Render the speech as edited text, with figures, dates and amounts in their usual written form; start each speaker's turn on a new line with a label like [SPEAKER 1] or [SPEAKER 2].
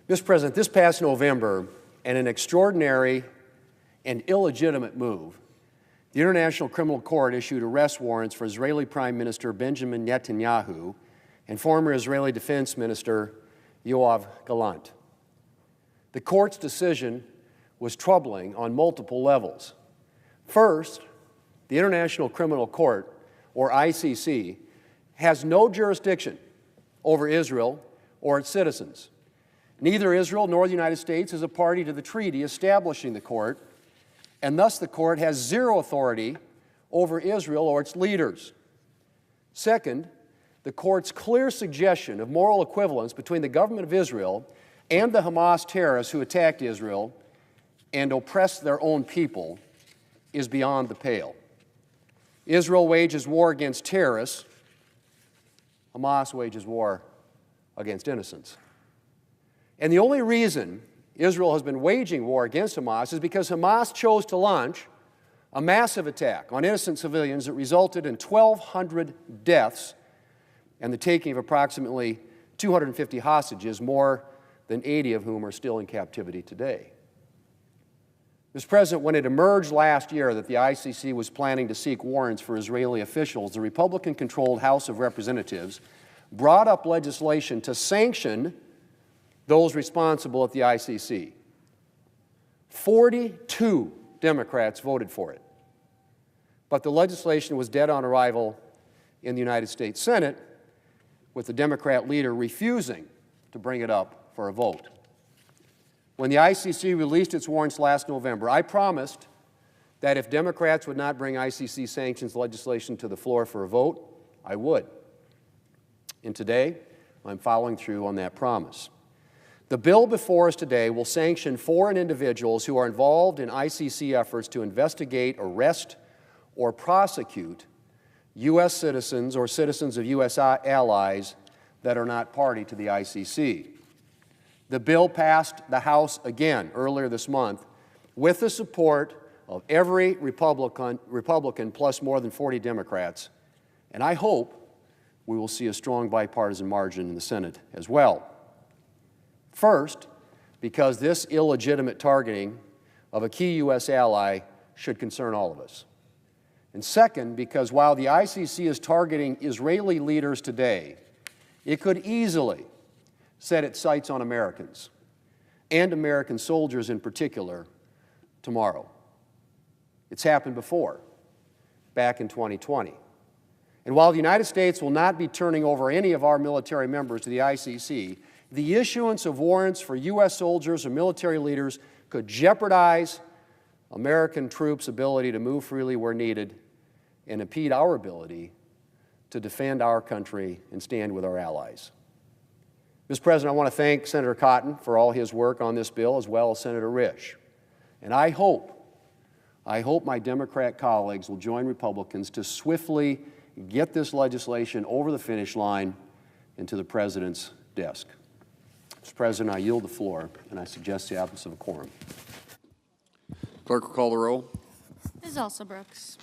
[SPEAKER 1] Mr. President, this past November, in an extraordinary and illegitimate move, the International Criminal Court issued arrest warrants for Israeli Prime Minister Benjamin Netanyahu and former Israeli Defense Minister Yoav Gallant. The court's decision was troubling on multiple levels. First, the International Criminal Court, or ICC, has no jurisdiction over Israel or its citizens. Neither Israel nor the United States is a party to the treaty establishing the court, and thus the court has zero authority over Israel or its leaders. Second, the court's clear suggestion of moral equivalence between the government of Israel and the Hamas terrorists who attacked Israel and oppressed their own people is beyond the pale. Israel wages war against terrorists. Hamas wages war against innocents. And the only reason Israel has been waging war against Hamas is because Hamas chose to launch a massive attack on innocent civilians that resulted in 1,200 deaths and the taking of approximately 250 hostages, more than 80 of whom are still in captivity today. Mr. President, when it emerged last year that the ICC was planning to seek warrants for Israeli officials, the Republican-controlled House of Representatives brought up legislation to sanction those responsible at the ICC. 42 Democrats voted for it. But the legislation was dead on arrival in the United States Senate, with the Democrat leader refusing to bring it up for a vote. When the ICC released its warrants last November, I promised that if Democrats would not bring ICC sanctions legislation to the floor for a vote, I would. And today, I'm following through on that promise. The bill before us today will sanction foreign individuals who are involved in ICC efforts to investigate, arrest, or prosecute U.S. citizens or citizens of U.S. allies that are not party to the ICC. The bill passed the House again earlier this month with the support of every Republican plus more than 40 Democrats, and I hope we will see a strong bipartisan margin in the Senate as well. First, because this illegitimate targeting of a key U.S. ally should concern all of us. And second, because while the ICC is targeting Israeli leaders today, it could easily set its sights on Americans, and American soldiers in particular, tomorrow. It's happened before, back in 2020. And while the United States will not be turning over any of our military members to the ICC, the issuance of warrants for U.S. soldiers or military leaders could jeopardize American troops' ability to move freely where needed and impede our ability to defend our country and stand with our allies. Mr. President, I want to thank Senator Cotton for all his work on this bill, as well as Senator Risch. And I hope my Democrat colleagues will join Republicans to swiftly get this legislation over the finish line and to the President's desk. Mr. President, I yield the floor, and I suggest the absence of a quorum.
[SPEAKER 2] Clerk will call the roll.
[SPEAKER 3] Ms. Alsobrooks.